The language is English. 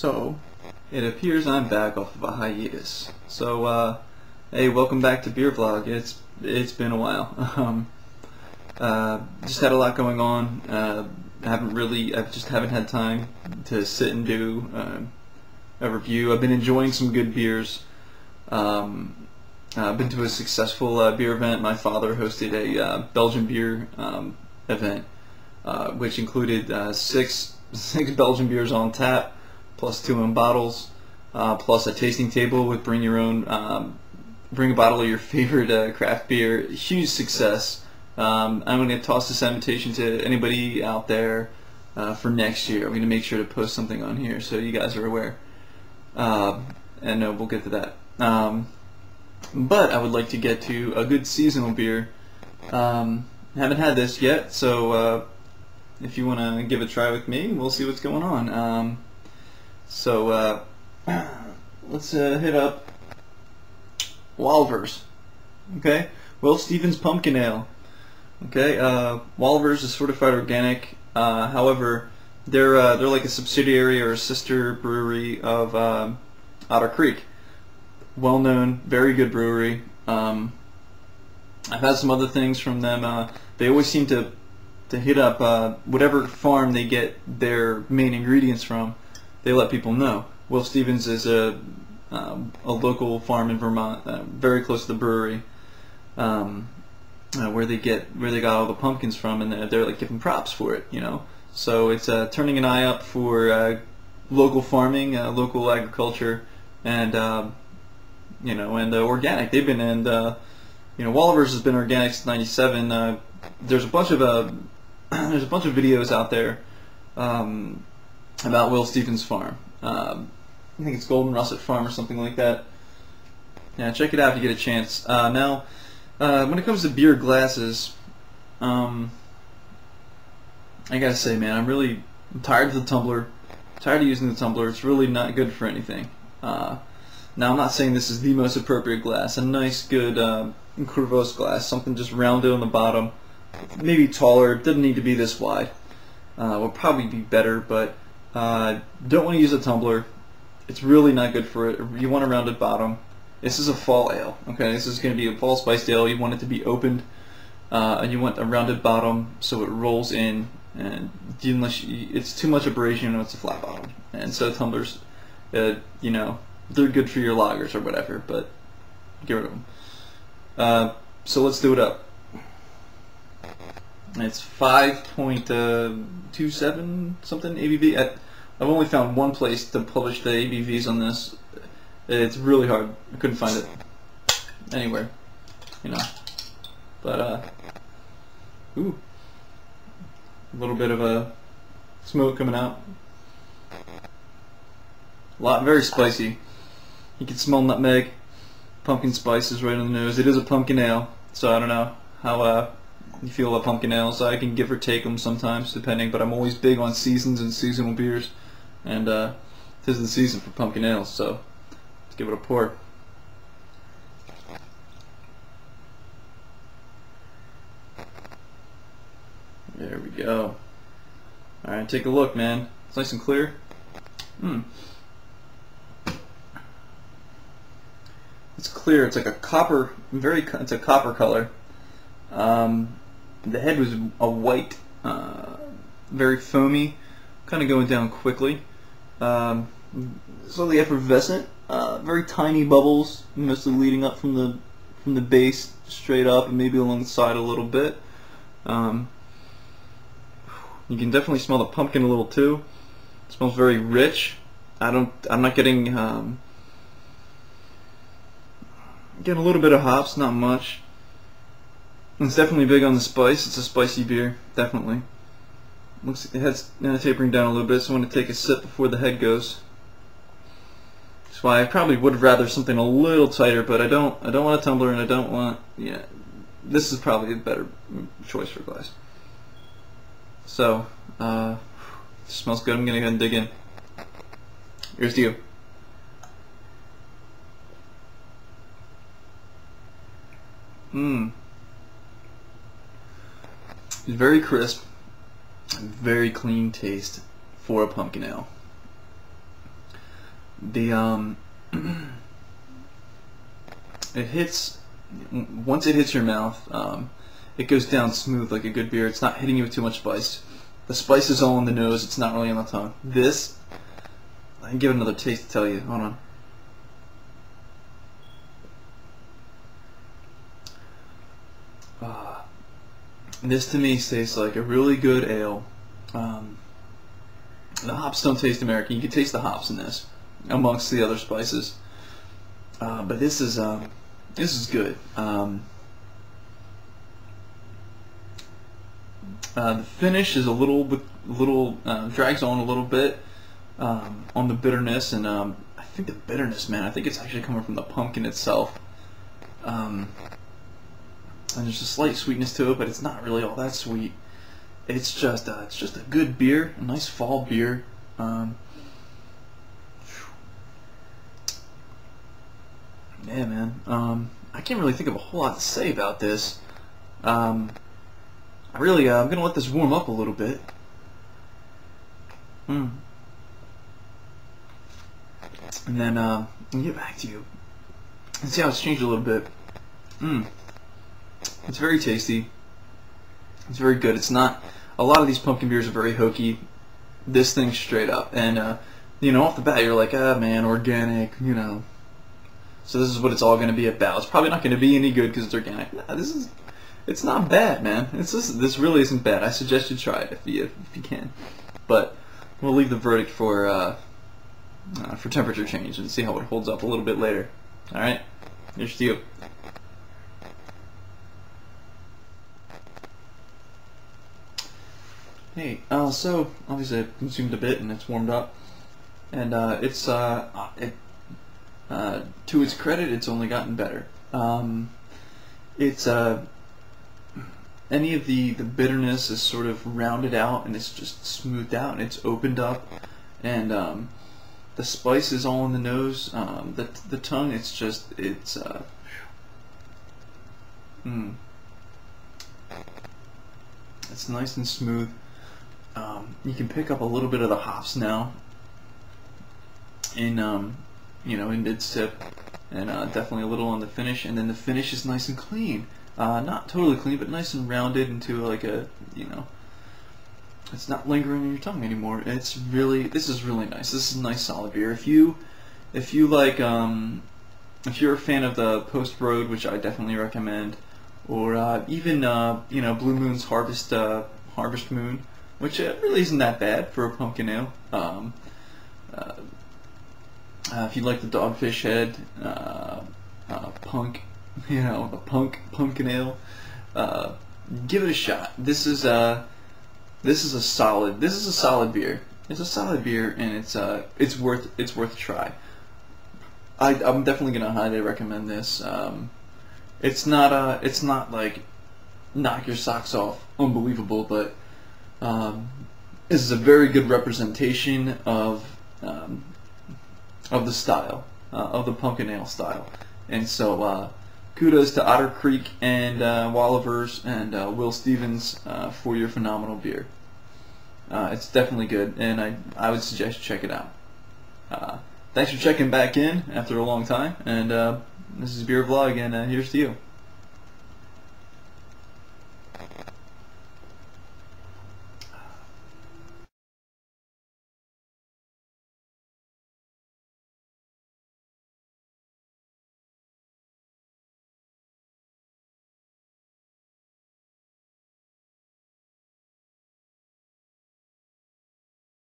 So, it appears I'm back off of a hiatus. So, hey, welcome back to Beer Vlog. It's been a while. Just had a lot going on. I just haven't had time to sit and do a review. I've been enjoying some good beers. I've been to a successful beer event. My father hosted a Belgian beer event, which included six Belgian beers on tap, plus 2 in bottles, plus a tasting table with bring a bottle of your favorite craft beer. Huge success. I'm going to toss this invitation to anybody out there for next year. I'm going to make sure to post something on here so you guys are aware. And we'll get to that. But I would like to get to a good seasonal beer. Haven't had this yet, so if you want to give it a try with me, we'll see what's going on. Let's hit up Woliver's. Okay, Will Stevens Pumpkin Ale. Okay, Woliver's is certified organic. However, they're like a subsidiary or a sister brewery of Otter Creek. Well-known, very good brewery. I've had some other things from them. They always seem to hit up whatever farm they get their main ingredients from. They let people know. Will Stevens is a local farm in Vermont, very close to the brewery, where they got all the pumpkins from, and they're like giving props for it, you know. So it's turning an eye up for local farming, local agriculture, and organic. They've been Woliver's has been organic since '97. There's a bunch of videos out there about Will Stevens Farm. I think it's Golden Russet Farm or something like that. Yeah, check it out if you get a chance. Now, when it comes to beer glasses, I gotta say, man, I'm tired of the tumbler. Tired of using the tumbler. It's really not good for anything. Now, I'm not saying this is the most appropriate glass. A nice, good Curvos glass, something just rounded on the bottom, maybe taller. It doesn't need to be this wide. Will probably be better, but don't want to use a tumbler. It's really not good for it. You want a rounded bottom. This is a fall ale. Okay, this is going to be a fall spiced ale. You want it to be opened, and you want a rounded bottom so it rolls in. And it's too much abrasion, it's a flat bottom. And so tumblers, they're good for your lagers or whatever, but get rid of them. So let's do it up. It's 5.27 something ABV. I've only found one place to publish the ABVs on this. It's really hard. I couldn't find it anywhere, But ooh, a little bit of a smoke coming out. Very spicy. You can smell nutmeg, pumpkin spices right on the nose. It is a pumpkin ale, so I don't know how you feel about pumpkin ales. I can give or take them sometimes, depending, but I'm always big on seasons and seasonal beers, and this is the season for pumpkin ales, so let's give it a pour. There we go. Alright, take a look, man. It's nice and clear. It's clear. It's like a copper, it's a copper color. The head was a white, very foamy, kind of going down quickly. Slowly effervescent. Very tiny bubbles, mostly leading up from the base straight up, and maybe along the side a little bit. You can definitely smell the pumpkin a little too. It smells very rich. I'm not getting a little bit of hops, not much. It's definitely big on the spice. It's a spicy beer, definitely. Looks like the head's tapering down a little bit, so I want to take a sip before the head goes. That's why I probably would have rather something a little tighter, but I don't want a tumbler, and I don't want. Yeah, this is probably a better choice for glass. So, it smells good. I'm gonna go ahead and dig in. Here's to you. It's very crisp, very clean taste for a pumpkin ale. The it hits once it hits your mouth. It goes down smooth like a good beer. It's not hitting you with too much spice. The spice is all in the nose. It's not really on the tongue. This, I can give it another taste to tell you. Hold on. This to me tastes like a really good ale. The hops don't taste American. You can taste the hops in this amongst the other spices. But this is good. The finish is a little drags on a little bit on the bitterness, and I think the bitterness, man, I think it's actually coming from the pumpkin itself. And there's a slight sweetness to it, but it's not really all that sweet. It's just a good beer, a nice fall beer. Yeah, man. I can't really think of a whole lot to say about this. I'm gonna let this warm up a little bit. And then I'll get back to you and see how it's changed a little bit. It's very tasty. It's very good. It's not. A lot of these pumpkin beers are very hokey. This thing's straight up, and you know, off the bat, you're like, ah, man, organic, you know. So this is what it's all going to be about. It's probably not going to be any good because it's organic. Nah, it's not bad, man. This really isn't bad. I suggest you try it if you can. But we'll leave the verdict for temperature change and see how it holds up a little bit later. All right, here's to you. Hey, so obviously I consumed a bit and it's warmed up, and to its credit, it's only gotten better. It's any of the bitterness is sort of rounded out, and it's just smoothed out, and it's opened up, and the spice is all in the nose. The tongue, it's nice and smooth. You can pick up a little bit of the hops now in in mid sip, and definitely a little on the finish, and then the finish is nice and clean. Not totally clean, but nice and rounded into like a, it's not lingering in your tongue anymore. This is really nice. This is a nice solid beer. If you like, if you're a fan of the Post Road, which I definitely recommend, or even Blue Moon's Harvest Moon, which really isn't that bad for a pumpkin ale. If you like the Dogfish Head Punk, the pumpkin ale, give it a shot. This is a solid beer. It's a solid beer, and it's worth a try. I'm definitely gonna highly recommend this. It's not like knock your socks off unbelievable, but this is a very good representation of the style, of the pumpkin ale style. And so kudos to Otter Creek and Woliver's and Will Stevens for your phenomenal beer. It's definitely good, and I would suggest you check it out. Thanks for checking back in after a long time, and this is Beer Vlog, and here's to you.